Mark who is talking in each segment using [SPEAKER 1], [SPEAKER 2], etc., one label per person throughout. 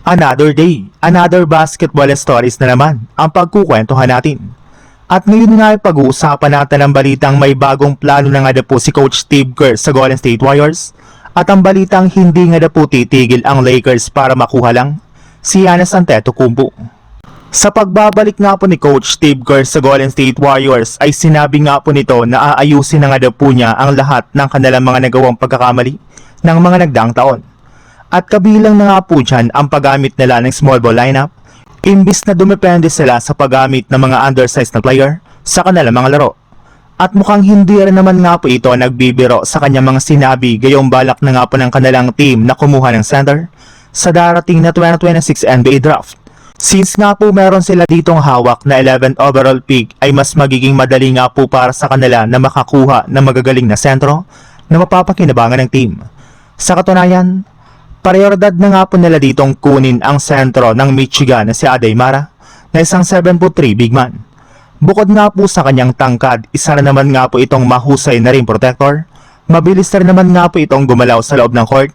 [SPEAKER 1] Another day, another basketball stories na naman ang pagkukwentuhan natin. At ngayon nga ay pag-uusapan natin ang balitang may bagong plano na nga na po si Coach Steve Kerr sa Golden State Warriors at ang balitang hindi nga na po titigil ang Lakers para makuha lang si Giannis Antetokounmpo. Sa pagbabalik nga po ni Coach Steve Kerr sa Golden State Warriors ay sinabi nga po nito na aayusin na nga na po niya ang lahat ng kanilang mga nagawang pagkakamali ng mga nagdaang taon. At kabilang na nga po dyan ang paggamit nila ng small ball lineup, imbis na dumepende sila sa paggamit ng mga undersized na player sa kanilang mga laro. At mukhang hindi rin naman nga po ito nagbibiro sa kanyang mga sinabi gayong balak na nga po ng kanilang team na kumuha ng center sa darating na 2026 NBA Draft. Since nga po meron sila ditong hawak na 11th overall pick ay mas magiging madali nga po para sa kanila na makakuha ng magagaling na sentro na mapapakinabangan ng team. Sa katunayan, prioridad na nga po nila ditong kunin ang sentro ng Michigan na si Adeymara na isang 7'3" big man. Bukod nga po sa kanyang tangkad, isa na naman nga po itong mahusay na rim protector, mabilis na naman nga po itong gumalaw sa loob ng court,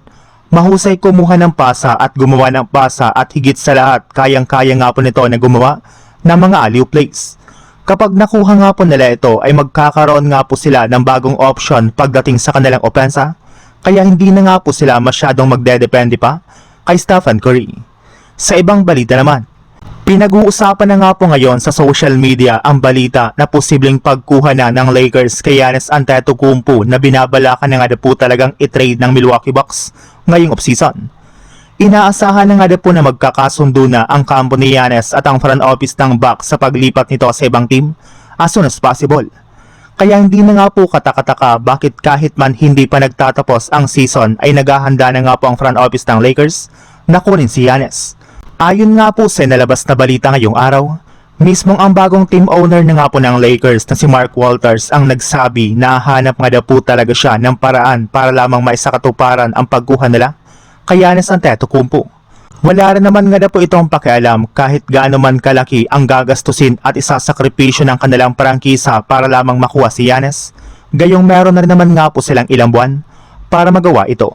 [SPEAKER 1] mahusay kumuha ng pasa at gumawa ng pasa at higit sa lahat kayang-kaya nga po nito na gumawa ng mga alley-oop plays. Kapag nakuha nga po nila ito ay magkakaroon nga po sila ng bagong option pagdating sa kanilang opensa. Kaya hindi na nga po sila masyadong magdedepende pa kay Stephen Curry. Sa ibang balita naman, pinag-uusapan na nga po ngayon sa social media ang balita na posibleng pagkuha na ng Lakers kay Giannis Antetokounmpo na binabalakan na nga na po talagang i-trade ng Milwaukee Bucks ngayong offseason. Inaasahan na nga na po na magkakasundo na ang kampo ni Giannis at ang front office ng Bucks sa paglipat nito sa ibang team as soon as possible. Kaya hindi na nga po katakataka bakit kahit man hindi pa nagtatapos ang season ay naghahanda na nga po ang front office ng Lakers na kunin si Giannis. Ayon nga po sa nalabas na balita ngayong araw, mismong ang bagong team owner na nga po ng Lakers na si Mark Walters ang nagsabi na hanap nga na po talaga siya ng paraan para lamang maisakatuparan ang pagkuha nila kay Giannis Antetokounmpo. Wala rin naman nga na po itong pakialam kahit gaano man kalaki ang gagastusin at isasakripisyo ng kanilang prangkisa para lamang makuha si Giannis. Gayong meron na rin naman nga po silang ilang buwan para magawa ito.